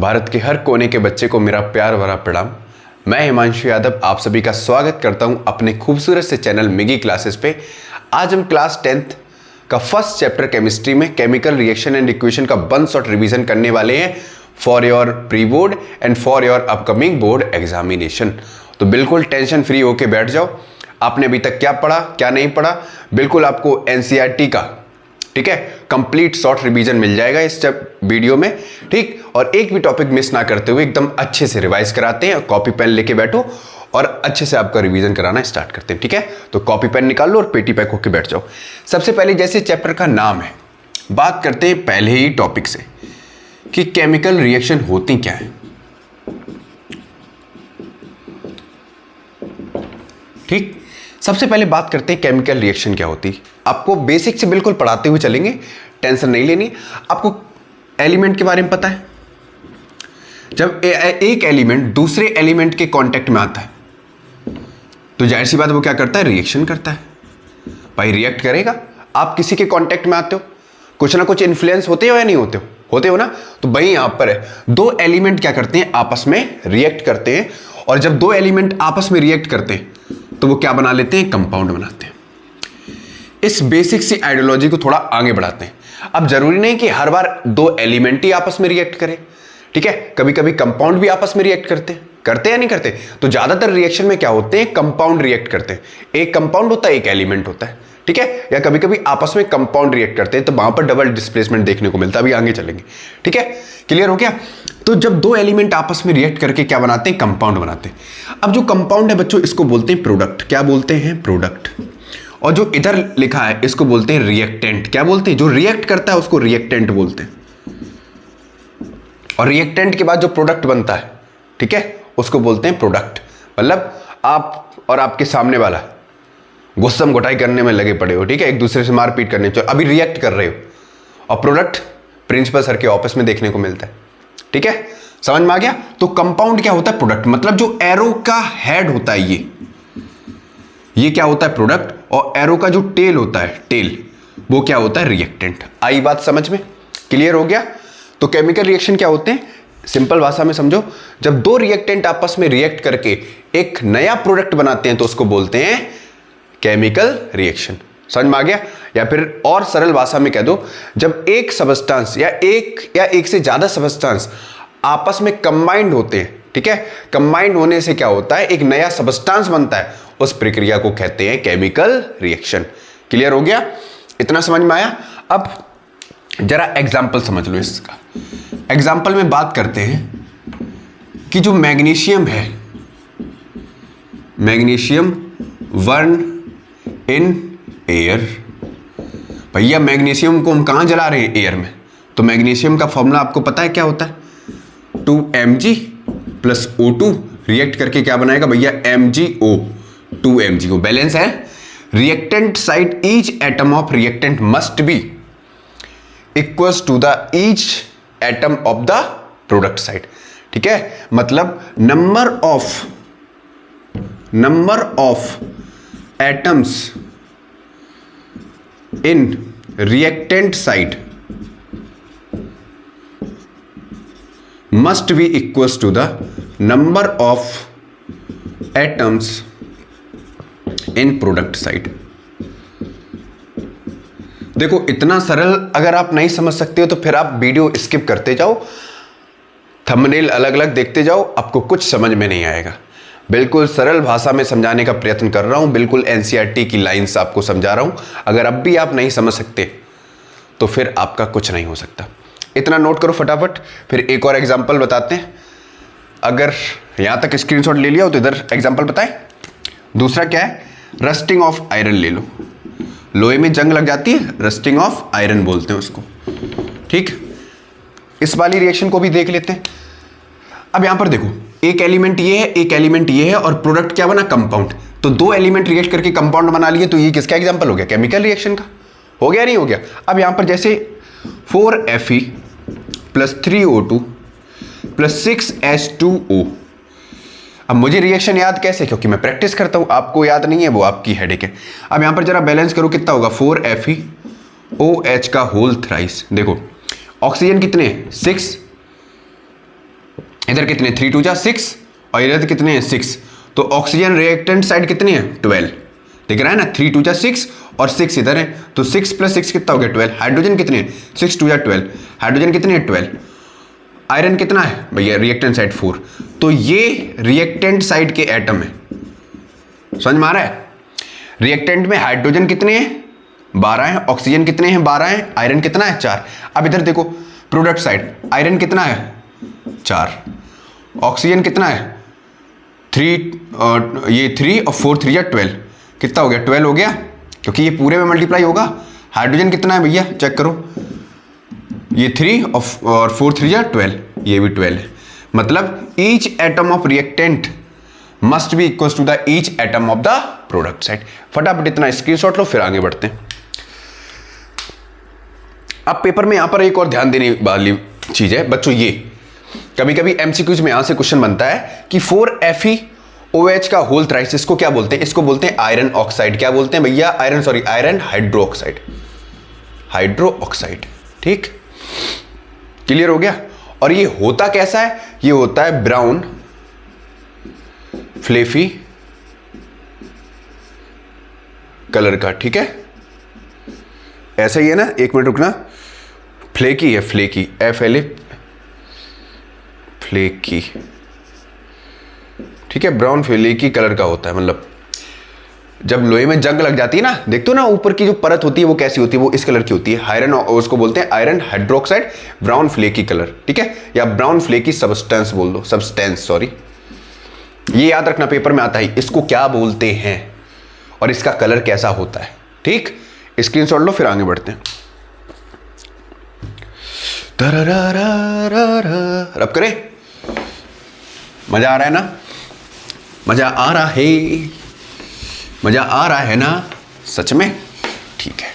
भारत के हर कोने के बच्चे को मेरा प्यार भरा प्रणाम। मैं हिमांशु यादव आप सभी का स्वागत करता हूं अपने खूबसूरत से चैनल मिगी क्लासेस पे। आज हम क्लास 10th का फर्स्ट चैप्टर केमिस्ट्री में केमिकल रिएक्शन एंड इक्वेशन का वन शॉट रिवीजन करने वाले हैं for your pre board and for your upcoming board examination. तो बिल्कुल टेंशन फ्री होके बैठ जाओ। आपने अभी तक क्या पढ़ा क्या नहीं पढ़ा, बिल्कुल आपको एनसीईआरटी का ठीक है कंप्लीट शॉर्ट रिवीजन मिल जाएगा इस वीडियो में। ठीक, और एक भी टॉपिक मिस ना करते हुए एकदम अच्छे से रिवाइज कराते हैं। कॉपी पेन लेके बैठो और अच्छे से आपका रिवीजन कराना स्टार्ट करते हैं। ठीक है, तो कॉपी पेन निकाल लो और पेटी पैक होके बैठ जाओ। सबसे पहले जैसे चैप्टर का नाम है, बात करते हैं पहले ही टॉपिक से कि केमिकल रिएक्शन होती क्या है। ठीक, सबसे पहले बात करते हैं केमिकल रिएक्शन क्या होती है। आपको बेसिक से बिल्कुल पढ़ाते हुए चलेंगे, टेंशन नहीं लेनी। आपको एलिमेंट के बारे में पता है, जब एक एलिमेंट दूसरे एलिमेंट के कांटेक्ट में आता है तो जाहिर सी बात वो क्या करता है, रिएक्शन करता है। भाई रिएक्ट करेगा। आप किसी के कांटेक्ट में आते हो, कुछ ना कुछ इन्फ्लुएंस होते हो या नहीं होते हो, होते हो ना। तो भाई यहां पर है, दो एलिमेंट क्या करते हैं, आपस में रिएक्ट करते हैं। और जब दो एलिमेंट आपस में रिएक्ट करते हैं तो वो क्या बना लेते हैं, कंपाउंड बनाते हैं। इस बेसिक सी आइडियोलॉजी को थोड़ा आगे बढ़ाते हैं। अब जरूरी नहीं कि हर बार दो एलिमेंट ही आपस में रिएक्ट करें। ठीक है, कभी कभी कंपाउंड भी आपस में रिएक्ट करते या नहीं करते। तो ज्यादातर रिएक्शन में क्या होते हैं, कंपाउंड रिएक्ट करते हैं। एक कंपाउंड होता है, एक एलिमेंट होता है। ठीक है, या कभी कभी आपस में कंपाउंड रिएक्ट करते हैं तो वहां पर डबल डिस्प्लेसमेंट देखने को मिलता है। अभी आगे चलेंगे। ठीक है, क्लियर हो गया। तो जब दो एलिमेंट आपस में रिएक्ट करके क्या बनाते हैं, कंपाउंड बनाते हैं। अब जो कंपाउंड है बच्चों, इसको बोलते हैं प्रोडक्ट। क्या बोलते हैं, प्रोडक्ट। और जो इधर लिखा है इसको बोलते हैं रिएक्टेंट। क्या बोलते हैं, जो रिएक्ट करता है उसको रिएक्टेंट बोलते हैं। और रिएक्टेंट के बाद जो प्रोडक्ट बनता है, ठीक है, उसको बोलते हैं प्रोडक्ट। मतलब आप और आपके सामने वाला गुस्सम घुटाई करने में लगे पड़े हो, ठीक है, एक दूसरे से मारपीट करने, तो अभी रिएक्ट कर रहे हो, और प्रोडक्ट प्रिंसिपल सर के ऑफिस में देखने को मिलता है। ठीक है, समझ में आ गया। तो कंपाउंड क्या होता है, प्रोडक्ट। मतलब जो एरो का हेड होता है ये क्या होता है, प्रोडक्ट। और एरो का जो टेल होता है, टेल, वो क्या होता है, रिएक्टेंट। आई बात समझ में, क्लियर हो गया। तो केमिकल रिएक्शन क्या होते हैं, सिंपल भाषा में समझो, जब दो रिएक्टेंट आपस में रिएक्ट करके एक नया प्रोडक्ट बनाते हैं तो उसको बोलते हैं केमिकल रिएक्शन। समझ में आ गया। या फिर और सरल भाषा में कह दो, जब एक सबस्टेंस या एक से ज्यादा सबस्टेंस आपस में कंबाइंड होते हैं, ठीक है, कंबाइंड होने से क्या होता है, एक नया सबस्टेंस बनता है, उस प्रक्रिया को कहते हैं केमिकल रिएक्शन। क्लियर हो गया, इतना समझ में आया। अब जरा एग्जांपल समझ लो इसका। एग्जांपल में बात करते हैं कि जो मैग्नीशियम है, मैग्नीशियम 1 इन एयर। भैया मैग्नीशियम को हम कहां जला रहे हैं, एयर में। तो मैग्नीशियम का फॉर्मूला आपको पता है क्या होता है, 2Mg + O2 रिएक्ट करके क्या बनाएगा भैया, MgO, 2MgO। बैलेंस है। Reactant side each atom of reactant must be equals to the each atom of the product side. ठीक है, मतलब number of atoms in reactant side must be equals to the number of atoms in product side। देखो इतना सरल अगर आप नहीं समझ सकते हो तो फिर आप वीडियो स्किप करते जाओ, थंबनेल अलग अलग देखते जाओ, आपको कुछ समझ में नहीं आएगा। बिल्कुल सरल भाषा में समझाने का प्रयत्न कर रहा हूं, बिल्कुल एनसीईआरटी की लाइंस आपको समझा रहा हूं। अगर अब भी आप नहीं समझ सकते तो फिर आपका कुछ नहीं हो सकता। इतना नोट करो फटाफट, फिर एक और एग्जांपल बताते हैं। अगर यहां तक स्क्रीनशॉट ले लिया हो तो इधर एग्जांपल बताएं। दूसरा क्या है, रस्टिंग ऑफ आयरन ले लो। लोहे में जंग लग जाती है, रस्टिंग ऑफ आयरन बोलते हैं उसको। ठीक, इस वाली रिएक्शन को भी देख लेते हैं। अब यहां पर देखो, एक एलिमेंट ये है, एक एलिमेंट ये है, और प्रोडक्ट क्या बना, कंपाउंड। तो दो एलिमेंट रिएक्ट करके कंपाउंड बना लिए, तो ये किसका एग्जांपल हो गया, केमिकल रिएक्शन का। हो गया नहीं हो गया। अब यहां पर जैसे 4Fe + 3O2 + 6H2O। अब मुझे रिएक्शन याद कैसे, क्योंकि मैं प्रैक्टिस करता हूं, आपको याद नहीं है वो आपकी हेडेक है। अब यहां पर जरा बैलेंस करो, कितना होगा, 4Fe OH का होल थ्राइस। देखो ऑक्सीजन कितने हैं, 6, इधर कितने 3 2 जा 6 और इधर कितने हैं 6, तो ऑक्सीजन रिएक्टेंट साइड कितनी है 12, दिख रहा है ना 3 2 जा 6 और 6 इधर है, तो 6 + 6 कितना हो गया 12। हाइड्रोजन कितने हैं 6 2 जा 12, हाइड्रोजन कितने हैं 12। आयरन कितना है भैया रिएक्टेंट साइड 4, तो ये रिएक्टेंट साइड के एटम है, समझ में आ रहा है। रिएक्टेंट में हाइड्रोजन कितने हैं 12 हैं, ऑक्सीजन कितने हैं 12 हैं, आयरन कितना है 4। अब इधर देखो प्रोडक्ट साइड, आयरन कितना है 4, ऑक्सीजन कितना है 3 और ये 3 और 4 3 या 12, कितना हो गया 12 हो गया, क्योंकि ये पूरे में मल्टीप्लाई होगा। हाइड्रोजन कितना है भैया चेक करो, ये 3 और 4 3 या 12, ये भी 12 है। मतलब each atom of reactant must be equal to the each atom of the product side. फटाफट इतना स्क्रीनशॉट लो, फिर आगे बढ़ते हैं। अब पेपर में यहां पर एक और ध्यान देने वाली चीज है बच्चों, ये कभी कभी एमसीक्यूज में यहां से क्वेश्चन बनता है कि 4FeOH का होल थ्राइस, इसको क्या बोलते हैं, इसको बोलते हैं आयरन ऑक्साइड। क्या बोलते हैं भैया आयरन हाइड्रो ऑक्साइड। ठीक, क्लियर हो गया। और ये होता कैसा है, ये होता है ब्राउन फ्लेफी कलर का। ठीक है, ऐसा ही है ना, एक मिनट रुकना, फ्लेकी है, फ्लेकी FLA फ्लेकी, ठीक है, ब्राउन फ्लेकी कलर का होता है। मतलब जब लोहे में जंग लग जाती है ना, देखते हो ना ऊपर की जो परत होती है वो कैसी होती है, वो इस कलर की होती है। आयरन, उसको बोलते हैं iron hydroxide brown flaky colour. ठीक है, या ब्राउन फ्लेकी सब्सटेंस बोल दो, सब्सटेंस सॉरी, ये याद रखना पेपर में आता है इसको क्या बोलते हैं और इसका कलर कैसा होता है। ठीक, स्क्रीनशॉट लो, फिर आगे बढ़ते हैं। रब करे, मजा आ रहा है ना, मजा आ रहा है ना सच में। ठीक है,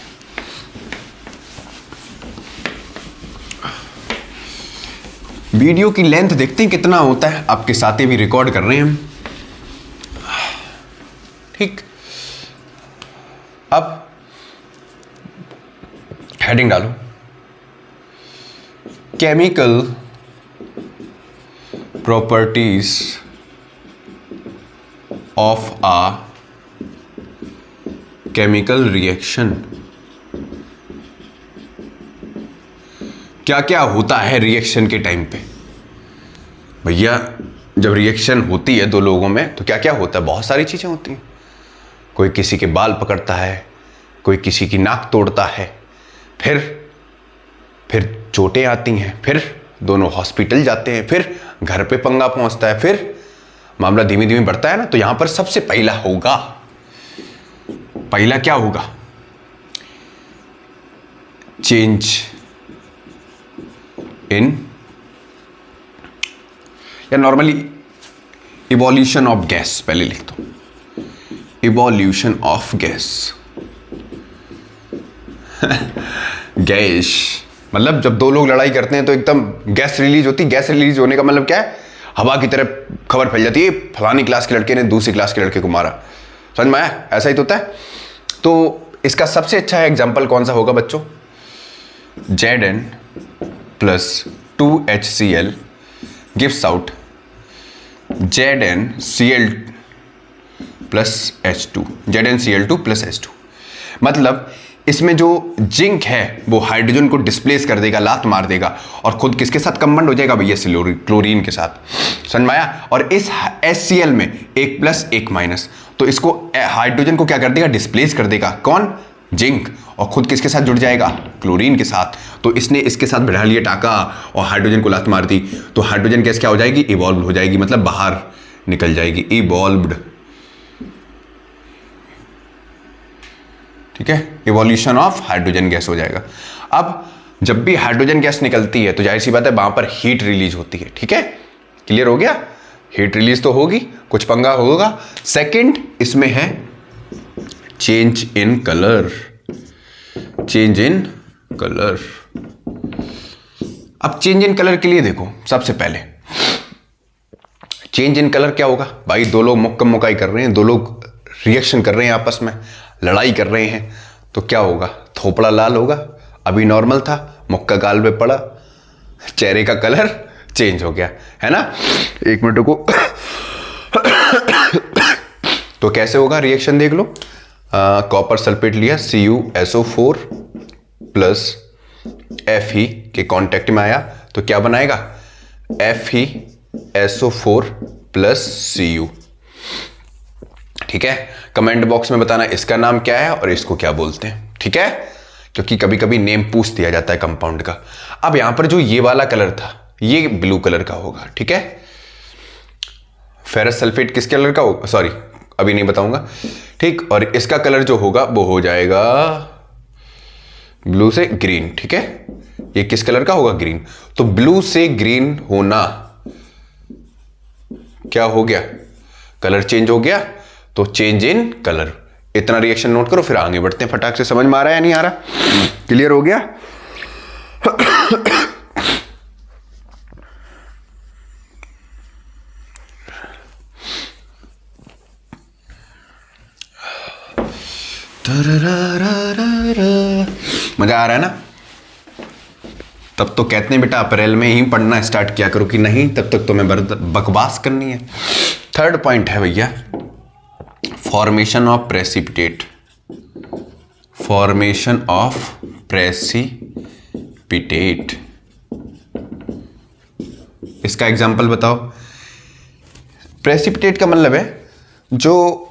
वीडियो की लेंथ देखते हैं कितना होता है, आपके साथ भी रिकॉर्ड कर रहे हैं हम। ठीक, अब हेडिंग डालो, chemical properties of a chemical reaction. क्या क्या होता है रिएक्शन के टाइम पे भैया, जब रिएक्शन होती है दो लोगों में तो क्या क्या होता है, बहुत सारी चीजें होती हैं। कोई किसी के बाल पकड़ता है, कोई किसी की नाक तोड़ता है, फिर चोटें आती हैं, फिर दोनों हॉस्पिटल जाते हैं, फिर घर पे पंगा पहुंचता है, फिर मामला धीमे धीमे बढ़ता है ना। तो यहां पर सबसे पहला क्या होगा, चेंज इन, या नॉर्मली इवोल्यूशन ऑफ गैस, पहले लिख दो इवोल्यूशन ऑफ गैस। गैस मतलब जब दो लोग लड़ाई करते हैं तो एकदम गैस रिलीज होती है। गैस रिलीज होने का मतलब क्या है, हवा की तरह खबर फैल जाती है, फलानी क्लास के लड़के ने दूसरी क्लास के लड़के को मारा, समझ में आया, ऐसा ही तो होता है। तो इसका सबसे अच्छा एग्जाम्पल कौन सा होगा बच्चों, Zn + 2HCl gives out ZnCl + H2, ZnCl2 + H2। मतलब इसमें जो जिंक है वो हाइड्रोजन को डिस्प्लेस कर देगा, लात मार देगा, और खुद किसके साथ कंबाउंड हो जाएगा भैया, क्लोरीन के साथ, समझ में आया। और इस HCl में 1 + 1 -, तो इसको हाइड्रोजन को क्या कर देगा, डिस्प्लेस कर देगा, कौन, जिंक, और खुद किसके साथ जुड़ जाएगा, क्लोरीन के साथ। तो इसने इसके साथ बढ़ा लिया टाका और हाइड्रोजन को लात मार दी, तो हाइड्रोजन गैस क्या हो जाएगी, इवॉल्व हो जाएगी, मतलब बाहर निकल जाएगी, इवॉल्व्ड। ठीक है, इवोल्यूशन ऑफ हाइड्रोजन गैस हो जाएगा। अब जब भी हाइड्रोजन गैस निकलती है तो जाहिर सी बात है वहां पर हीट रिलीज होती है। ठीक है, क्लियर हो गया, हीट रिलीज तो होगी, कुछ पंगा होगा। सेकंड इसमें है change in colour, change in colour. अब चेंज इन कलर के लिए देखो, सबसे पहले चेंज इन कलर क्या होगा भाई, दो लोग मुक्का मुक्काई कर रहे हैं, दो लोग रिएक्शन कर रहे हैं, आपस में लड़ाई कर रहे हैं, तो क्या होगा, थोपड़ा लाल होगा, अभी नॉर्मल था, मुक्का गाल पे पड़ा, चेहरे का कलर चेंज हो गया, है ना। एक मिनट को तो कैसे होगा रिएक्शन देख लो। कॉपर सल्फेट लिया, CuSO4 प्लस Fe के कांटेक्ट में आया तो क्या बनाएगा, FeSO4 प्लस Cu। ठीक है, कमेंट बॉक्स में बताना इसका नाम क्या है और इसको क्या बोलते हैं। ठीक है, क्योंकि कभी कभी नेम पूछ दिया जाता है कंपाउंड का। अब यहां पर जो ये वाला कलर था ये ब्लू कलर का होगा। ठीक है, फेरस सल्फेट किस कलर का होगा, सॉरी अभी नहीं बताऊंगा। ठीक, और इसका कलर जो होगा वो हो जाएगा ब्लू से ग्रीन। ठीक है, ये किस कलर का होगा, ग्रीन। तो ब्लू से ग्रीन होना क्या हो गया, कलर चेंज हो गया, तो चेंज इन कलर। इतना रिएक्शन नोट करो, फिर आगे बढ़ते हैं। फटाक से समझ में आ रहा है या नहीं आ रहा, क्लियर हो गया। मजा आ रहा है ना। तब तो कहते हैं बेटा अप्रैल में ही पढ़ना स्टार्ट किया करो, कि नहीं तब तक तो मैं बकवास करनी है। थर्ड पॉइंट है भैया, formation of precipitate. Formation of precipitate, इसका एग्जांपल बताओ। प्रेसिपिटेट का मतलब है जो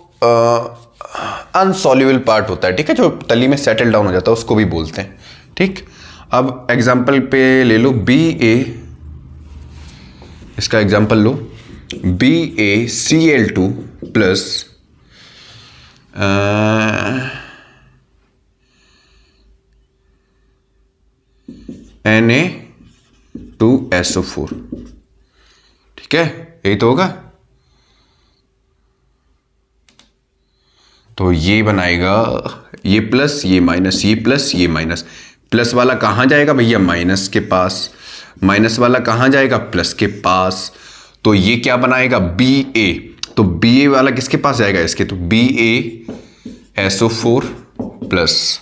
अनसॉल्युबल पार्ट होता है। ठीक है, जो तली में सेटल डाउन हो जाता है उसको भी बोलते हैं। ठीक, अब एग्जांपल पे ले लो BA, इसका एग्जांपल लो BaCl2 प्लस Na2SO4। ठीक है, यही तो होगा। तो ये बनाएगा ये प्लस ये माइनस, ये प्लस ये माइनस। प्लस वाला कहां जाएगा भैया, माइनस के पास। माइनस वाला कहां जाएगा, प्लस के पास। तो ये क्या बनाएगा, Ba। तो Ba वाला किसके पास जाएगा, इसके। तो BaSO4 प्लस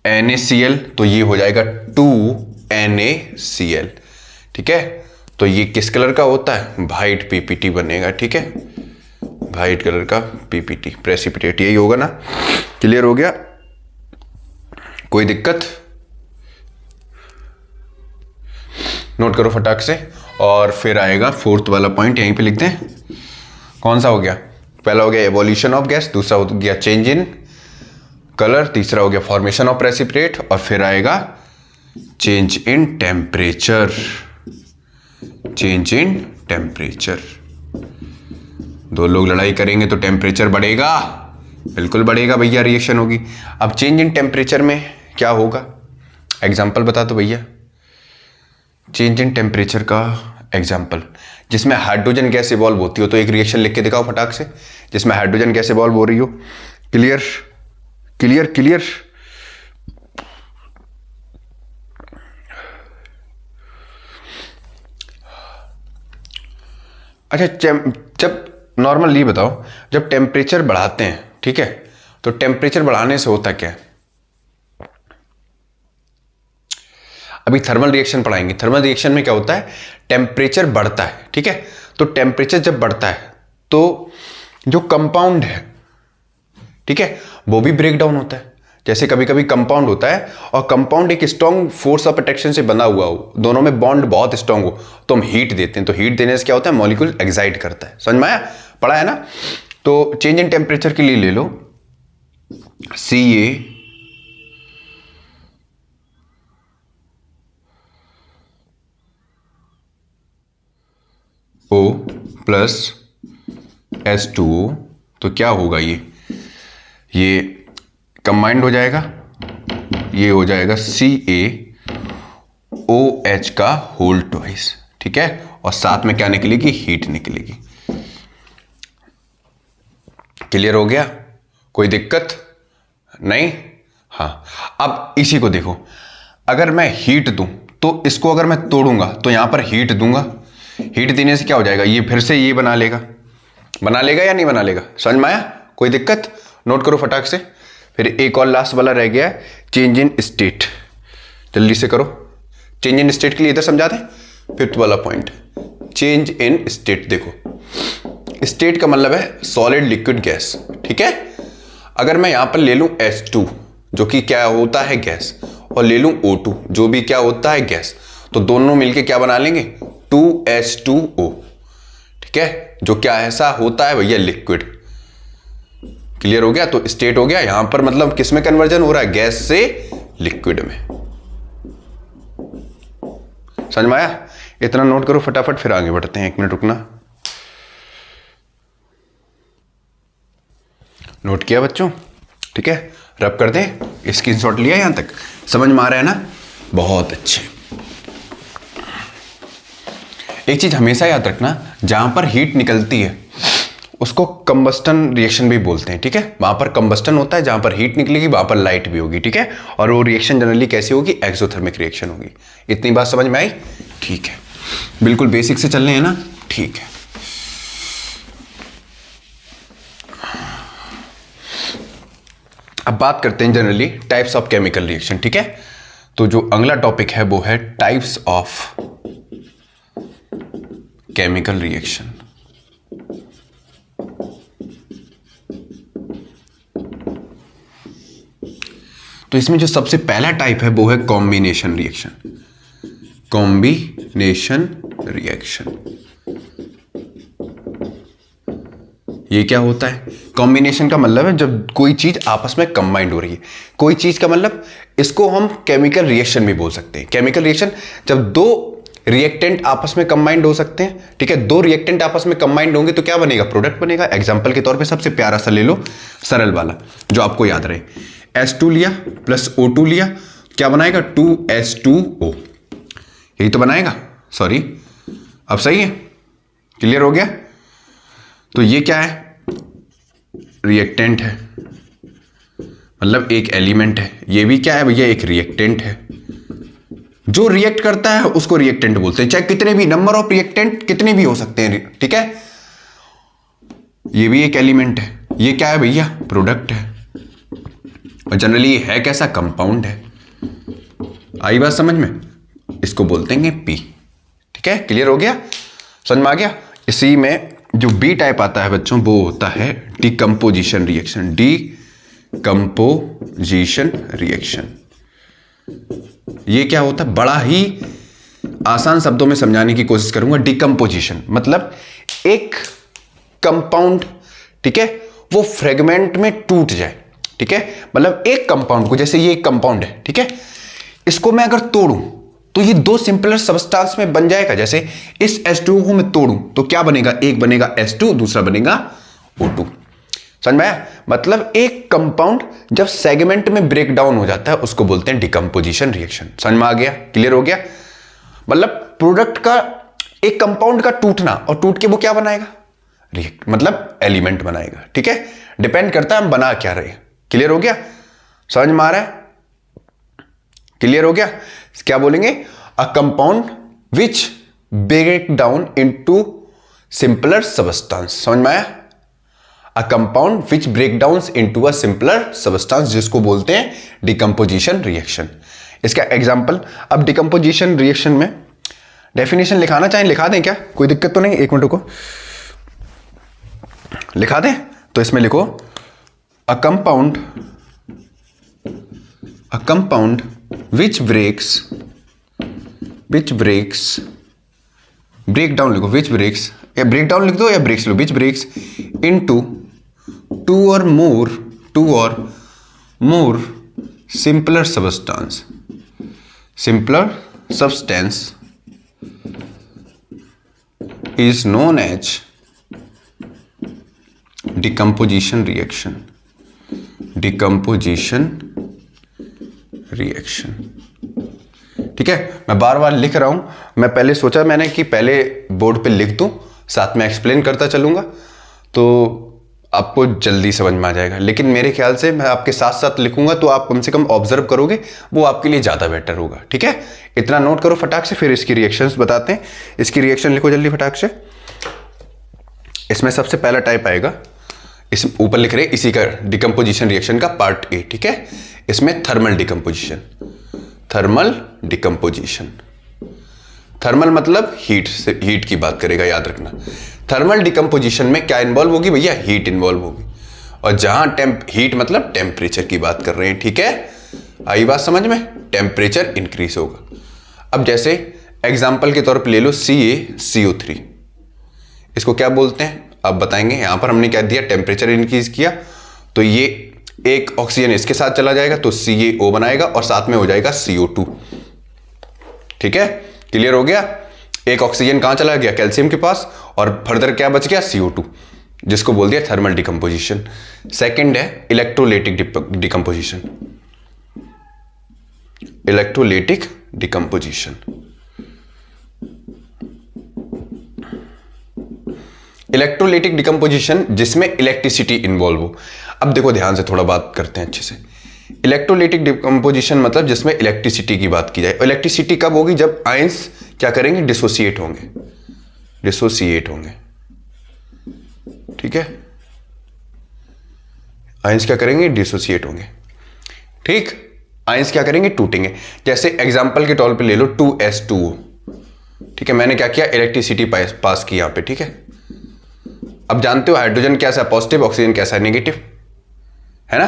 NaCl, तो ये हो जाएगा 2NaCl। ठीक है, तो ये किस कलर का होता है, वाइट PPT बनेगा। ठीक है, वाइट कलर का PPT प्रेसिपिटेट, यही होगा ना। क्लियर हो गया, कोई दिक्कत, नोट करो फटाक से। और फिर आएगा फोर्थ वाला पॉइंट, यहीं पे लिखते हैं। कौन सा हो गया, पहला हो गया एवोल्यूशन ऑफ गैस, दूसरा हो गया चेंज इन कलर, तीसरा हो गया फॉर्मेशन ऑफ प्रेसिपिटेट, और फिर आएगा change in temperature. Change in temperature, दो लोग लड़ाई करेंगे तो टेम्परेचर बढ़ेगा, बिल्कुल बढ़ेगा भैया, रिएक्शन होगी। अब चेंज इन टेम्परेचर में क्या होगा, एग्जांपल बता दो भैया। चेंज इन टेम्परेचर का एग्जांपल, जिसमें हाइड्रोजन गैस इवॉल्व होती हो, तो एक रिएक्शन लिख के दिखाओ फटाक से, जिसमें हाइड्रोजन गैस इवॉल्व हो रही हो। Clear clear clear. अच्छा, जब नॉर्मल ये बताओ, जब टेम्परेचर बढ़ाते हैं, ठीक है, तो टेम्परेचर बढ़ाने से होता क्या है। अभी थर्मल रिएक्शन पढ़ाएंगे। थर्मल रिएक्शन में क्या होता है, टेम्परेचर बढ़ता है। ठीक है, तो टेम्परेचर जब बढ़ता है तो जो कंपाउंड है, ठीक है, वो भी ब्रेक डाउन होता है। जैसे कभी कभी कंपाउंड होता है और कंपाउंड एक स्ट्रॉन्ग फोर्स ऑफ अट्रैक्शन से बना हुआ हो, दोनों में बॉन्ड बहुत स्ट्रॉन्ग हो, तो हम हीट देते हैं। तो हीट देने से क्या होता है, मॉलिक्यूल एक्साइट करता है। समझ में आया, पढ़ा है ना। तो चेंज इन टेम्परेचर के लिए ले लो Ca O प्लस H2O, तो क्या होगा, ये कंबाइंड हो जाएगा, ये हो जाएगा CaOH का होल ट्वाइस। ठीक है, और साथ में क्या निकलेगी, हीट निकलेगी। क्लियर हो गया, कोई दिक्कत नहीं। हाँ, अब इसी को देखो, अगर मैं हीट दूं तो इसको अगर मैं तोड़ूंगा तो यहां पर हीट दूंगा, हीट देने से क्या हो जाएगा, ये फिर से ये बना लेगा या नहीं बना लेगा। समझ में आया, कोई दिक्कत, नोट करो फटाक से। फिर एक और लास्ट वाला रह गया है, चेंज इन स्टेट। जल्दी से करो, चेंज इन स्टेट के लिए इधर समझा दें, फिफ्थ वाला पॉइंट, चेंज इन स्टेट। देखो स्टेट का मतलब है सॉलिड, लिक्विड, गैस। ठीक है, अगर मैं यहां पर ले लूं H2 जो कि क्या होता है गैस, और ले लूं O2 जो भी क्या होता है गैस, तो दोनों मिलके क्या बना लेंगे 2H2O। ठीक है, जो क्या ऐसा होता है भैया लिक्विड। क्लियर हो गया, तो स्टेट हो गया यहां पर, मतलब किस में कन्वर्जन हो रहा है, गैस से लिक्विड में। समझ में आया? इतना नोट करो फटाफट, फिर आगे बढ़ते हैं। 1 मिनट रुकना। नोट किया बच्चों? ठीक है, रब कर दें, स्क्रीनशॉट लिया यहां तक, समझ में आ रहा है ना? बहुत अच्छे। एक चीज हमेशा याद रखना, जहां पर हीट निकलती है उसको कंबस्टन रिएक्शन भी बोलते हैं। ठीक है, वहां पर कंबस्टन होता है, जहां पर हीट निकलेगी वहां पर लाइट भी होगी। ठीक है, और वो रिएक्शन जनरली कैसी होगी, एक्सोथर्मिक रिएक्शन होगी। इतनी बात समझ में आई? ठीक है, बिल्कुल बेसिक से चल रहे हैं ना? ठीक है। अब बात करते हैं generally types of chemical reaction. ठीक है, तो जो अगला टॉपिक है वो है टाइप्स ऑफ केमिकल रिएक्शन। तो इसमें जो सबसे पहला टाइप है वो है कॉम्बिनेशन रिएक्शन। कॉम्बिनेशन रिएक्शन ये क्या होता है? कॉम्बिनेशन का मतलब है जब कोई चीज आपस में कंबाइंड हो रही है। कोई चीज का मतलब, इसको हम केमिकल रिएक्शन भी बोल सकते हैं। केमिकल रिएक्शन जब दो रिएक्टेंट आपस में कंबाइंड हो सकते हैं। ठीक है, दो रिएक्टेंट आपस में कंबाइंड होंगे तो क्या बनेगा, प्रोडक्ट बनेगा। एग्जांपल के तौर पे सबसे प्यारा सा ले लो, सरल वाला जो आपको याद रहे, H2 लिया प्लस O2 लिया, क्या बनाएगा 2H2O। यही तो बनाएगा। सॉरी, अब सही है? क्लियर हो गया? तो ये क्या है, रिएक्टेंट है, मतलब एक एलिमेंट है। ये भी क्या है भैया, एक रिएक्टेंट है। जो रिएक्ट करता है उसको रिएक्टेंट बोलते हैं, चाहे कितने भी नंबर ऑफ रिएक्टेंट कितने भी हो सकते हैं। ठीक है, ये भी एक एलिमेंट है। ये क्या है भैया, प्रोडक्ट है। और जनरली है कैसा, कंपाउंड है। आई बात समझ में? इसको बोलते हैं पी। ठीक है, क्लियर हो गया, समझ में आ गया? इसी में जो बी टाइप आता है बच्चों वो होता है डिकम्पोजिशन रिएक्शन। डिकम्पोजिशन रिएक्शन ये क्या होता है, बड़ा ही आसान शब्दों में समझाने की कोशिश करूंगा। डिकम्पोजिशन मतलब एक कंपाउंड, ठीक है, वो फ्रेगमेंट में टूट जाए। ठीक है, मतलब एक कंपाउंड को, जैसे ये एक कंपाउंड है, ठीक है, इसको मैं अगर तोड़ूं तो ये दो सिंपलर सबस्टेंस में बन जाएगा। जैसे इस H2 को मैं तोड़ूं तो क्या बनेगा, एक बनेगा H2, दूसरा बनेगा O2। समझ में आया? मतलब एक कंपाउंड जब सेगमेंट में ब्रेक डाउन हो जाता है उसको बोलते हैं डिकम्पोजिशन रिएक्शन। समझ में आ गया? क्लियर हो गया? मतलब प्रोडक्ट का, एक कंपाउंड का टूटना, और टूट के वो क्या बनाएगा, रिएक्ट, मतलब एलिमेंट बनाएगा। ठीक है, डिपेंड करता है हम बना क्या रहे। क्लियर हो गया? समझ में आ रहा है? क्लियर हो गया? क्या बोलेंगे, a compound which break down into simpler substance. समझ में आया? A compound which break down into a simpler substance, जिसको बोलते हैं डिकम्पोजिशन रिएक्शन। इसका एग्जांपल, अब डिकम्पोजिशन रिएक्शन में डेफिनेशन लिखाना चाहें लिखा दें क्या, कोई दिक्कत तो नहीं? एक मिनट को लिखा दें। तो इसमें लिखो, a compound which breaks break down लिखो, which breaks, या break down लिख दो या breaks low, which breaks into two or more simpler substance is known as decomposition reaction। ठीक है, मैं बार बार लिख रहा हूं। मैं पहले सोचा मैंने कि पहले बोर्ड पे लिख दूं, साथ में एक्सप्लेन करता चलूंगा तो आपको जल्दी समझ में आ जाएगा। लेकिन मेरे ख्याल से मैं आपके साथ साथ लिखूंगा तो आप कम से कम ऑब्जर्व करोगे, वो आपके लिए ज़्यादा बेटर होगा। ठीक है, इतना नोट करो फटाक से, फिर इसकी रिएक्शंस बताते हैं। इसकी रिएक्शन लिखो जल्दी फटाक से। इसमें सबसे पहला टाइप आएगा, इस ऊपर लिख रहे इसी का डिकम्पोजिशन रिएक्शन का पार्ट ए। ठीक है, इसमें थर्मल डिकम्पोजिशन। थर्मल मतलब हीट से, हीट की बात करेगा, याद रखना। थर्मल डिकम्पोजिशन में क्या इन्वॉल्व होगी भैया? हीट इन्वॉल्व होगी। और जहां हीट मतलब टेम्परेचर की बात कर रहे हैं, ठीक है? आई बात समझ में? टेम्परेचर इंक्रीज होगा। अब जैसे एग्जाम्पल के तौर पे ले लो CaCO3, इसको क्या बोलते हैं अब बताएंगे। यहां पर हमने क्या दिया? टेम्परेचर इंक्रीज किया तो ये एक ऑक्सीजन इसके साथ चला जाएगा तो CaO बनाएगा और साथ में हो जाएगा CO2, ठीक है? क्लियर हो गया? एक ऑक्सीजन कहां चला गया? कैल्शियम के पास, और फर्दर क्या बच गया? CO2, जिसको बोल दिया थर्मल डिकम्पोजिशन। सेकंड है electrolytic decomposition. Electrolytic decomposition, electrolytic decomposition जिसमें इलेक्ट्रिसिटी इन्वॉल्व हो। अब देखो ध्यान से थोड़ा बात करते हैं अच्छे से। इलेक्ट्रोलाइटिक डिकम्पोजिशन मतलब जिसमें इलेक्ट्रिसिटी की बात की जाए। इलेक्ट्रिसिटी कब होगी? जब आयंस क्या करेंगे? डिसोसिएट होंगे, डिसोसिएट होंगे, ठीक है? आयंस क्या करेंगे? डिसोसिएट होंगे, ठीक? आयंस क्या करेंगे? टूटेंगे। जैसे एग्जांपल के तौर पे ले लो 2s2o, ठीक है? मैंने क्या किया? इलेक्ट्रिसिटी पास की यहां पे, ठीक है? अब जानते हो हाइड्रोजन कैसा है? पॉजिटिव, ऑक्सीजन कैसा है? नेगेटिव, है ना?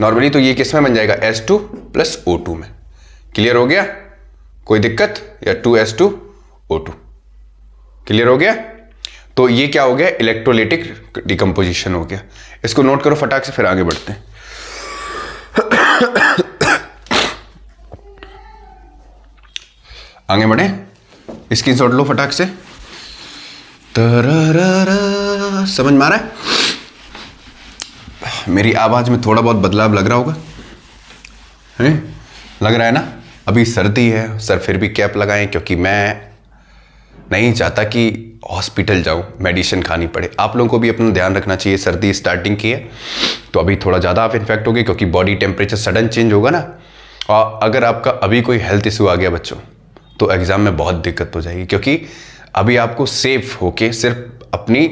नॉर्मली तो ये किस में बन जाएगा? S2 + O2 में। क्लियर हो गया? कोई दिक्कत? या 2s2O2, क्लियर हो गया? तो ये क्या हो गया? इलेक्ट्रोलाइटिक डिकम्पोजिशन हो गया। इसको नोट करो फटाक से, फिर आगे बढ़ते हैं। आगे बढ़े, स्क्रीनशॉट लो फटाक से। समझ में आ रहा है? मेरी आवाज में थोड़ा बहुत बदलाव लग रहा होगा, है? लग रहा है ना? अभी सर्दी है सर, फिर भी कैप लगाएं, क्योंकि मैं नहीं चाहता कि हॉस्पिटल जाऊं, मेडिसिन खानी पड़े। आप लोगों को भी अपना ध्यान रखना चाहिए। सर्दी स्टार्टिंग की है तो अभी थोड़ा ज़्यादा आप इन्फेक्ट हो गए, क्योंकि बॉडी टेम्परेचर सडन चेंज होगा ना। और अगर आपका अभी कोई हेल्थ इशू आ गया बच्चों, तो एग्ज़ाम में बहुत दिक्कत हो जाएगी। क्योंकि अभी आपको सेफ होके सिर्फ अपनी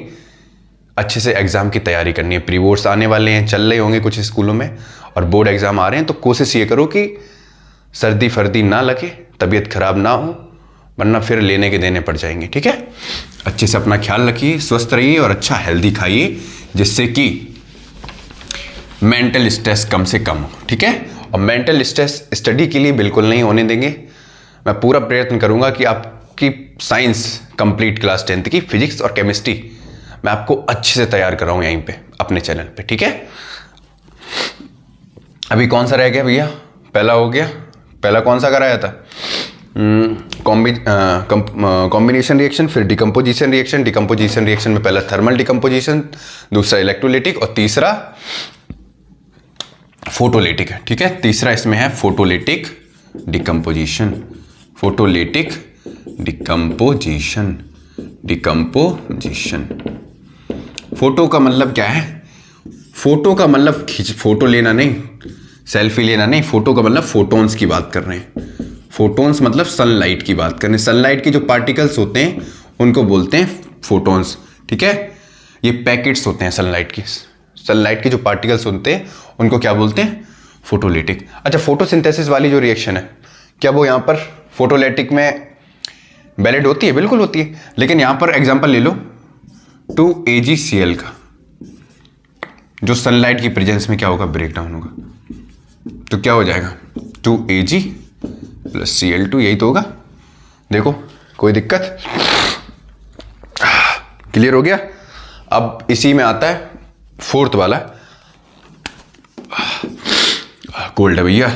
अच्छे से एग्ज़ाम की तैयारी करनी है। प्री बोर्ड्स आने वाले हैं, चल रहे होंगे कुछ स्कूलों में, और बोर्ड एग्ज़ाम आ रहे हैं। तो कोशिश ये करो कि सर्दी फर्दी ना लगे, तबीयत खराब ना हो, वरना फिर लेने के देने पड़ जाएंगे, ठीक है? अच्छे से अपना ख्याल रखिए, स्वस्थ रहिए और अच्छा हेल्दी खाइए, जिससे कि मेंटल स्ट्रेस कम से कम हो, ठीक है? और मेंटल स्ट्रेस स्टडी के लिए बिल्कुल नहीं होने देंगे। मैं पूरा प्रयत्न करूंगा कि आपकी साइंस कंप्लीट क्लास 10th की फिजिक्स और केमिस्ट्री मैं आपको अच्छे से तैयार कराऊं यहीं पे अपने चैनल पे, ठीक है? अभी कौन सा रह गया भैया? पहला हो गया। पहला कौन सा कराया था? कॉम्बिनेशन रिएक्शन, फिर डिकम्पोजिशन रिएक्शन। डिकम्पोजिशन रिएक्शन में पहला थर्मल डिकम्पोजिशन, दूसरा इलेक्ट्रोलाइटिक और तीसरा फोटोलाइटिक है, ठीक है? तीसरा इसमें है photolytic decomposition. Photolytic decomposition, decomposition. Photo का मतलब क्या है? फोटो का मतलब फोटो लेना नहीं, सेल्फी लेना नहीं। फोटो का मतलब फोटोन्स की बात कर रहे हैं। फोटोन्स मतलब सनलाइट की बात कर रहे हैं। सनलाइट के जो पार्टिकल्स होते हैं उनको बोलते हैं फोटोन्स, ठीक है? ये पैकेट्स होते हैं सनलाइट की। सनलाइट के जो पार्टिकल्स होते हैं उनको क्या बोलते हैं? फोटोलाइटिक। अच्छा, फोटोसिंथेसिस वाली जो रिएक्शन है, क्या वो यहाँ पर फोटोलाइटिक में वैलिड होती है? बिल्कुल होती है। लेकिन यहाँ पर एग्जांपल ले लो 2AgCl का, जो सनलाइट की प्रेजेंस में क्या होगा? ब्रेक डाउन होगा। तो क्या हो जाएगा? 2Ag + Cl2, यही तो होगा। देखो, कोई दिक्कत? क्लियर हो गया? अब इसी में आता है फोर्थ वाला, कोल्ड है भैया,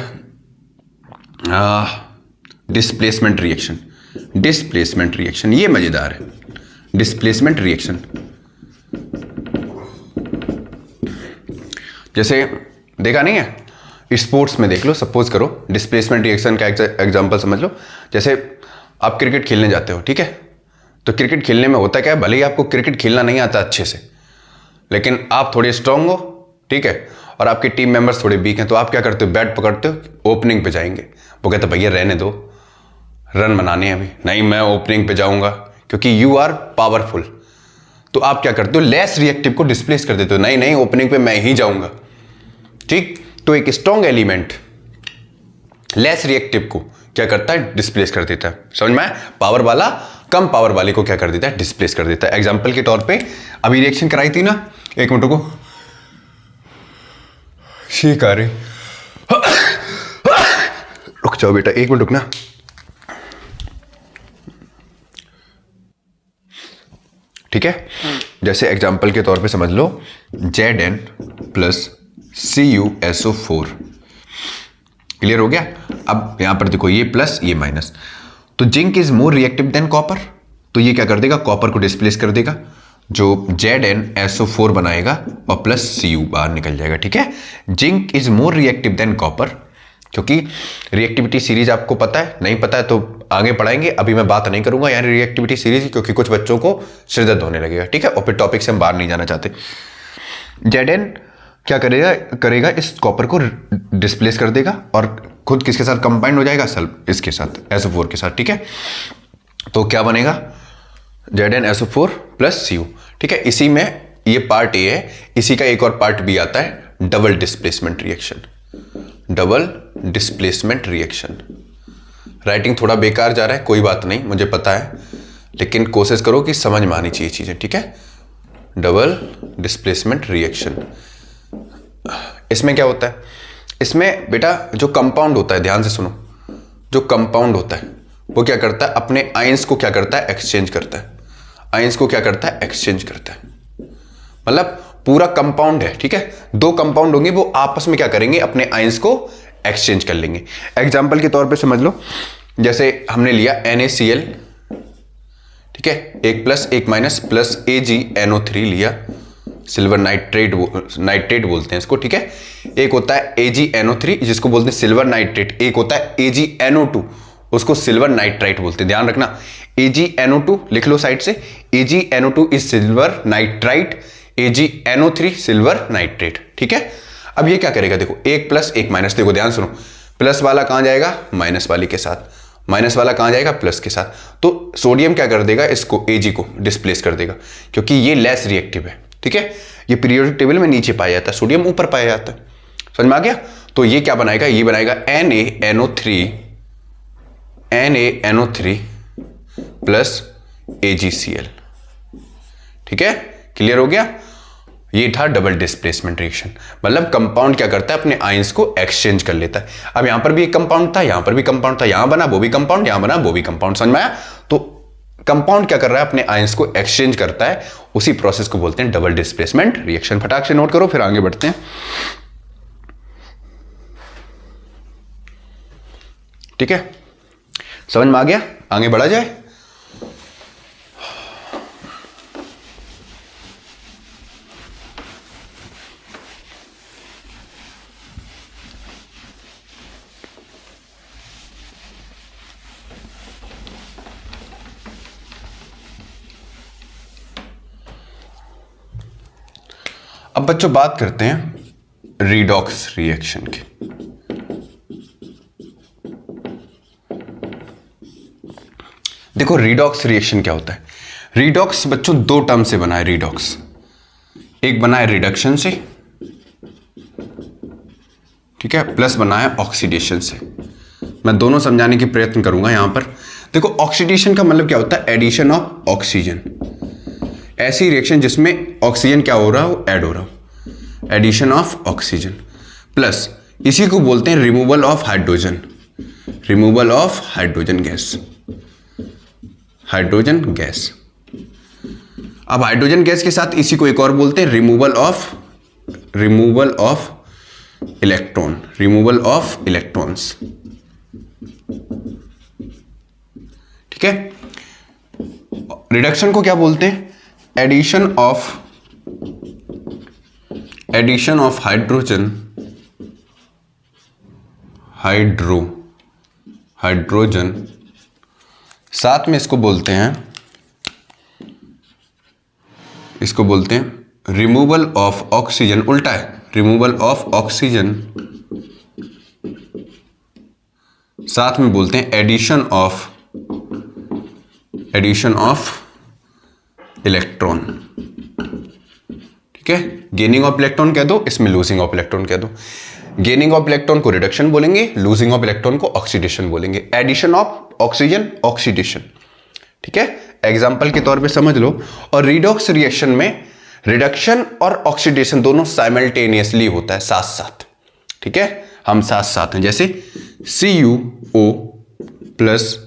डिस्प्लेसमेंट रिएक्शन। डिस्प्लेसमेंट रिएक्शन ये मजेदार है। डिस्प्लेसमेंट रिएक्शन जैसे देखा नहीं है? स्पोर्ट्स में देख लो, सपोज करो डिस्प्लेसमेंट रिएक्शन का एग्जांपल समझ लो। जैसे आप क्रिकेट खेलने जाते हो, ठीक है? तो क्रिकेट खेलने में होता क्या है? भले ही आपको क्रिकेट खेलना नहीं आता अच्छे से, लेकिन आप थोड़े स्ट्रांग हो, ठीक है? और आपके टीम मेंबर्स थोड़े वीक हैं, तो आप क्या करते हो? बैट पकड़ते हो, ओपनिंग पे जाएंगे। वो कहते भैया रहने दो, रन बनाने हैं अभी। नहीं, मैं ओपनिंग पे जाऊंगा, क्योंकि यू आर पावरफुल। तो आप क्या करते हो? लेस रिएक्टिव को डिस्प्लेस कर देते हो। नहीं नहीं, ओपनिंग पे मैं ही जाऊंगा, ठीक? तो एक स्ट्रॉन्ग एलिमेंट लेस रिएक्टिव को क्या करता है, डिस्प्लेस कर देता है। समझ में आया? पावर वाला कम पावर वाले को क्या कर देता है, डिस्प्लेस कर देता है। एग्जाम्पल के तौर पे अभी रिएक्शन कराई थी ना, एक मिनट को छींक आ रही, रुक जाओ बेटा, एक मिनट रुकना। ठीक है, जैसे एग्जाम्पल के तौर पे समझ लो Zn प्लस CuSO4। क्लियर हो गया? अब यहां पर देखो, ये प्लस ये माइनस, तो zinc is more reactive than copper, तो ये क्या कर देगा, कॉपर को डिस्प्लेस कर देगा, जो ZnSO4 बनाएगा और प्लस Cu बाहर निकल जाएगा। ठीक है, zinc is more reactive than copper, क्योंकि रिएक्टिविटी सीरीज आपको पता है, नहीं पता है तो आगे पढ़ाएंगे, अभी मैं बात नहीं करूंगा यार रिएक्टिविटी सीरीज, क्योंकि कुछ बच्चों को सिर दर्द होने लगेगा। ठीक है, और फिर टॉपिक से हम बाहर नहीं जाना चाहते। Zn क्या करेगा इस कॉपर को डिस्प्लेस कर देगा और खुद किसके साथ कंबाइंड हो जाएगा, सल्फ इसके साथ, SO4 के साथ। ठीक है, तो क्या बनेगा, ZnSO4 प्लस Cu। ठीक है, इसी में ये पार्ट ए है, इसी का एक और पार्ट बी आता है, double displacement reaction. Double displacement reaction, writing थोड़ा बेकार जा रहा है, कोई बात नहीं, मुझे पता है, लेकिन कोशिश करो कि समझ में आनी चाहिए चीजें। ठीक है, डबल डिस्प्लेसमेंट रिएक्शन, इसमें क्या होता है, इसमें बेटा जो कंपाउंड होता है, ध्यान से सुनो, जो कंपाउंड होता है वो क्या करता है, अपने आयंस को क्या करता है, एक्सचेंज करता है। आयंस को क्या करता है, एक्सचेंज करता है, मतलब पूरा कंपाउंड है। ठीक है, दो कंपाउंड होंगे, वो आपस में क्या करेंगे, अपने आयंस को एक्सचेंज कर लेंगे। एग्जाम्पल के तौर पे समझ लो, जैसे हमने लिया NaCl, ठीक है, एक प्लस एक माइनस प्लस AgNO3 लिया, सिल्वर नाइट्रेट बोलते हैं इसको। ठीक है, एक होता है AgNO3 जिसको बोलते हैं सिल्वर नाइट्रेट, एक होता है AgNO2 उसको सिल्वर नाइट्राइट बोलते हैं। ध्यान रखना, AgNO2 लिख लो साइड से, AgNO2 is silver nitrite, AgNO3 silver nitrate. ठीक है, अब ये क्या करेगा, देखो एक प्लस एक माइनस, देखो ध्यान सुनो, प्लस वाला कहां जाएगा, माइनस वाले के साथ, माइनस वाला कहां जाएगा, प्लस के साथ। तो सोडियम क्या कर देगा, इसको Ag को डिस्प्लेस कर देगा, क्योंकि ये लेस रिएक्टिव है। ठीक है, ये पीरियोडिक टेबल में नीचे पाया जाता है, सोडियम ऊपर पाया जाता है। समझ में आ गया? तो ये क्या बनाएगा, ये बनाएगा NaNO3 प्लस AgCl। ठीक है, क्लियर हो गया? ये था डबल डिस्प्लेसमेंट रिएक्शन, मतलब कंपाउंड क्या करता है, अपने आयंस को एक्सचेंज कर लेता है। अब यहां पर भी एक कंपाउंड था, यहां पर भी कंपाउंड था, यहां बना वो भी कंपाउंड, यहां बना वो भी कंपाउंड। समझ में आया? तो कंपाउंड क्या कर रहा है, अपने आयंस को एक्सचेंज करता है, उसी प्रोसेस को बोलते हैं डबल डिस्प्लेसमेंट रिएक्शन। फटाक से नोट करो, फिर आगे बढ़ते हैं। ठीक है, समझ में आ गया? आगे बढ़ा जाए। अब बच्चों बात करते हैं रीडॉक्स रिएक्शन की। देखो रीडॉक्स रिएक्शन क्या होता है। रीडॉक्स बच्चों दो टर्म से बना है। रीडॉक्स एक बना है रिडक्शन से, ठीक है, प्लस बना है ऑक्सीडेशन से। मैं दोनों समझाने की प्रयत्न करूंगा यहां पर। देखो ऑक्सीडेशन का मतलब क्या होता है, एडिशन ऑफ ऑक्सीजन। ऐसी रिएक्शन जिसमें ऑक्सीजन क्या हो रहा हो, ऐड हो रहा हो, एडिशन ऑफ ऑक्सीजन। प्लस इसी को बोलते हैं removal of hydrogen, removal of hydrogen gas, hydrogen gas. अब हाइड्रोजन गैस के साथ इसी को एक और बोलते हैं removal of electron, removal of electrons. ठीक है, रिडक्शन को क्या बोलते हैं, एडिशन ऑफ हाइड्रोजन, हाइड्रोजन, साथ में इसको बोलते हैं रिमूवल ऑफ ऑक्सीजन। उल्टा है, रिमूवल ऑफ ऑक्सीजन, साथ में बोलते हैं एडिशन ऑफ इलेक्ट्रॉन। ठीक है, गेनिंग ऑफ इलेक्ट्रॉन कह दो, इसमें लूजिंग ऑफ इलेक्ट्रॉन कह दो। गेनिंग ऑफ इलेक्ट्रॉन को रिडक्शन बोलेंगे, लूजिंग ऑफ इलेक्ट्रॉन को ऑक्सीडेशन बोलेंगे। एडिशन ऑफ ऑक्सीजन ऑक्सीडेशन, ठीक है, एग्जाम्पल के तौर पे समझ लो। और रिडॉक्स रिएक्शन में रिडक्शन और ऑक्सीडेशन दोनों साइमल्टेनियसली होता है, साथ साथ, ठीक है, हम साथ साथ हैं। जैसे CuO प्लस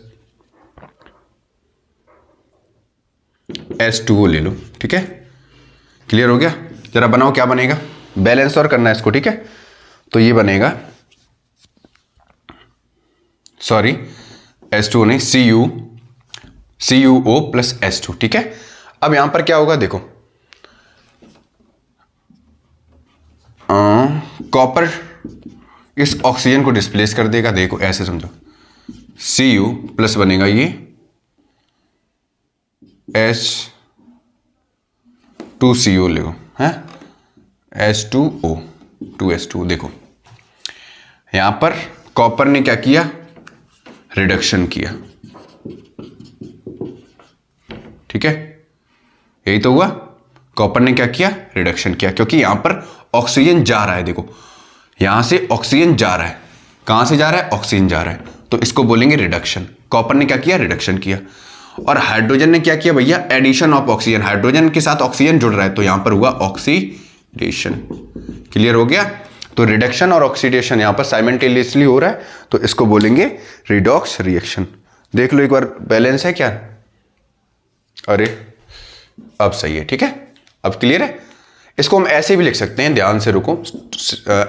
H2O ले लो, ठीक है, क्लियर हो गया। जरा बनाओ क्या बनेगा, बैलेंस और करना है इसको, ठीक है। तो ये बनेगा, सॉरी H2O नहीं, CuO प्लस H2, ठीक है। अब यहां पर क्या होगा देखो, कॉपर इस ऑक्सीजन को डिस्प्लेस कर देगा, देखो ऐसे समझो, Cu प्लस बनेगा ये H2CO ले लो, है H2O 2H2। देखो यहां पर कॉपर ने क्या किया, रिडक्शन किया, ठीक है, यही तो हुआ, कॉपर ने क्या किया, रिडक्शन किया, क्योंकि यहां पर ऑक्सीजन जा रहा है, देखो यहां से ऑक्सीजन जा रहा है, कहां से जा रहा है, ऑक्सीजन जा रहा है, तो इसको बोलेंगे रिडक्शन। कॉपर ने क्या किया, रिडक्शन किया। और हाइड्रोजन ने क्या किया भैया, एडिशन ऑफ ऑक्सीजन, हाइड्रोजन के साथ ऑक्सीजन जुड़ रहा है, तो यहां पर हुआ ऑक्सीडेशन। क्लियर हो गया। तो रिडक्शन और ऑक्सीडेशन यहां पर साइमल्टेनियसली हो रहा है, तो इसको बोलेंगे रिडॉक्स रिएक्शन। देख लो एक बार, बैलेंस है क्या, अरे अब सही है, ठीक है, अब क्लियर है। इसको हम ऐसे भी लिख सकते हैं, ध्यान से रुको,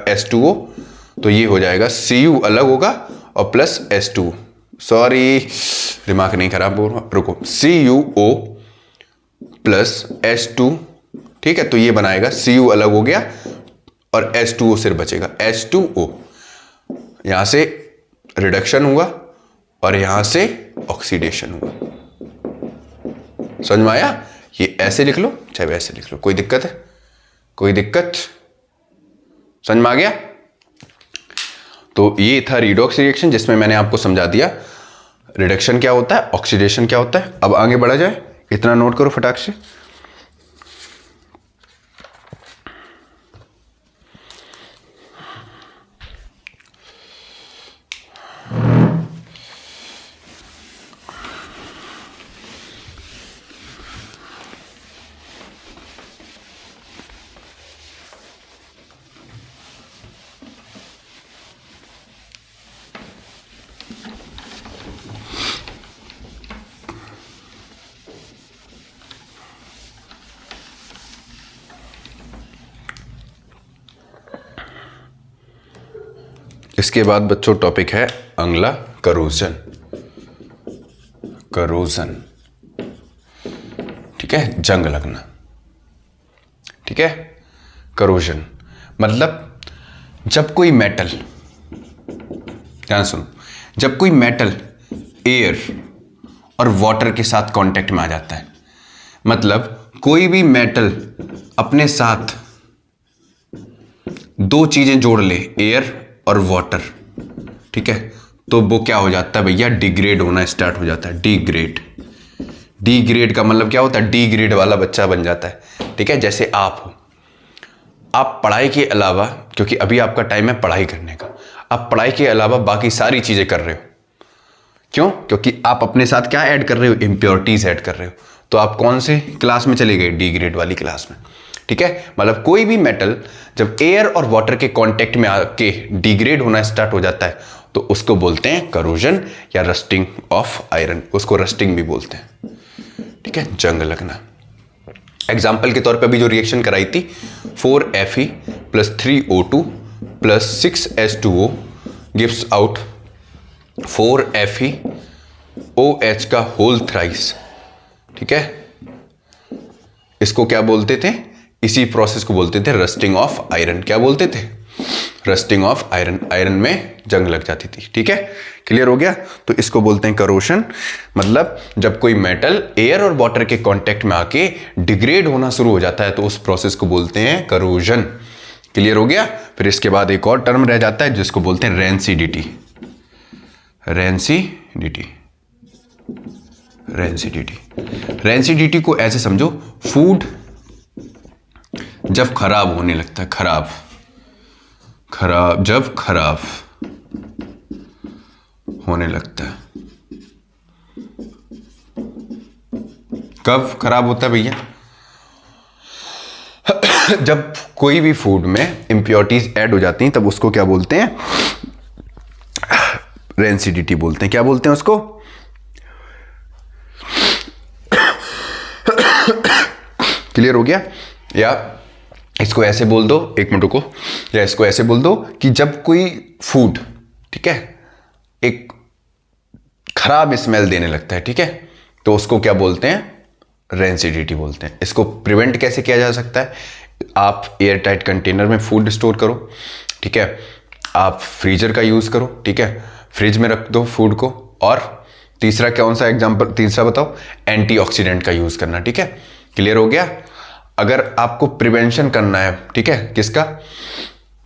H2O, तो ये हो जाएगा Cu अलग होगा और प्लस H2, सॉरी दिमाग नहीं खराब हो रहा, रुको, CuO प्लस H2, ठीक है, तो ये बनाएगा Cu अलग हो गया और H2O सिर्फ बचेगा, H2O। यहां से रिडक्शन हुआ और यहां से ऑक्सीडेशन हुआ, समझ में आया। ये ऐसे लिख लो चाहे वैसे लिख लो, कोई दिक्कत है, कोई दिक्कत, समझ में आ गया। तो ये था रिडॉक्स रिएक्शन, जिसमें मैंने आपको समझा दिया रिडक्शन क्या होता है, ऑक्सीडेशन क्या होता है। अब आगे बढ़ा जाए, इतना नोट करो फटाक से। इसके बाद बच्चों टॉपिक है अगला करोजन। करोजन, ठीक है, जंग लगना, ठीक है। करोजन मतलब जब कोई मेटल, ध्यान सुनो, जब कोई मेटल एयर और वाटर के साथ कांटेक्ट में आ जाता है, मतलब कोई भी मेटल अपने साथ दो चीजें जोड़ ले, एयर और वाटर, ठीक है, तो वो क्या हो जाता है भैया, डिग्रेड होना स्टार्ट हो जाता है। डिग्रेड, डिग्रेड का मतलब क्या होता है, डी ग्रेड वाला बच्चा बन जाता है, ठीक है। जैसे आप हो, आप पढ़ाई के अलावा, क्योंकि अभी आपका टाइम है पढ़ाई करने का, आप पढ़ाई के अलावा बाकी सारी चीजें कर रहे हो, क्यों, क्योंकि आप अपने साथ क्या ऐड कर रहे हो, इम्प्योरिटीज ऐड कर रहे हो, तो आप कौन से क्लास में चले गए, डी ग्रेड वाली क्लास में, ठीक है। मतलब कोई भी मेटल जब एयर और वाटर के कांटेक्ट में आके डिग्रेड होना स्टार्ट हो जाता है, तो उसको बोलते हैं करोजन या रस्टिंग ऑफ आयरन, उसको रस्टिंग भी बोलते हैं, ठीक है, जंग लगना। एग्जाम्पल के तौर पे अभी जो रिएक्शन कराई थी, 4Fe plus 3O2 plus 6H2O gives out 4FeOH का होल थ्राइस, ठीक है। इसको क्या बोलते थे, इसी प्रोसेस को बोलते थे रस्टिंग ऑफ आयरन। क्या बोलते थे, रस्टिंग ऑफ आयरन, आयरन में जंग लग जाती थी, ठीक है, क्लियर हो गया। तो इसको बोलते हैं करोशन, मतलब जब कोई मेटल एयर और वाटर के कांटेक्ट में आके डिग्रेड होना शुरू हो जाता है, तो उस प्रोसेस को बोलते हैं करोजन। क्लियर हो गया। फिर इसके बाद एक और टर्म रह जाता है जिसको बोलते हैं रेंसिडिटी। रेंसिडिटी, रेंसिडिटी, रेंसिडिटी को ऐसे समझो, फूड जब खराब होने लगता है, खराब, खराब, जब खराब होने लगता है। कब खराब होता है भैया? जब कोई भी फूड में इम्प्योरिटीज ऐड हो जाती हैं तब उसको क्या बोलते हैं? रेंसिडिटी बोलते हैं। क्या बोलते हैं उसको? क्लियर हो गया? या इसको ऐसे बोल दो, एक मिनट रुको, या इसको ऐसे बोल दो कि जब कोई फूड, ठीक है, एक खराब स्मेल देने लगता है, ठीक है, तो उसको क्या बोलते हैं? रेंसिडिटी बोलते हैं। इसको प्रिवेंट कैसे किया जा सकता है? आप एयर टाइट कंटेनर में फूड स्टोर करो, ठीक है, आप फ्रीजर का यूज करो, ठीक है, फ्रिज में रख दो फूड को, और तीसरा कौन सा एग्जांपल, तीसरा बताओ? एंटीऑक्सीडेंट का यूज करना, ठीक है। क्लियर हो गया? अगर आपको प्रिवेंशन करना है, ठीक है, किसका?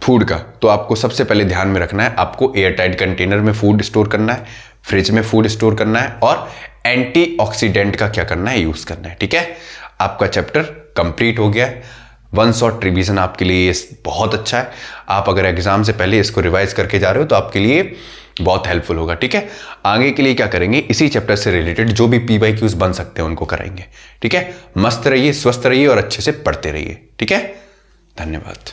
फूड का, तो आपको सबसे पहले ध्यान में रखना है, आपको एयर टाइट कंटेनर में फूड स्टोर करना है, फ्रिज में फूड स्टोर करना है, और एंटीऑक्सीडेंट का क्या करना है? यूज करना है, ठीक है। आपका चैप्टर कंप्लीट हो गया है। वन शॉट रिवीजन आपके लिए ये बहुत अच्छा है। आप अगर एग्जाम से पहले इसको रिवाइज करके जा रहे हो तो आपके लिए बहुत हेल्पफुल होगा, ठीक है। आगे के लिए क्या करेंगे? इसी चैप्टर से रिलेटेड जो भी PYQs बन सकते हैं उनको करेंगे, ठीक है। मस्त रहिए, स्वस्थ रहिए और अच्छे से पढ़ते रहिए, ठीक है। धन्यवाद।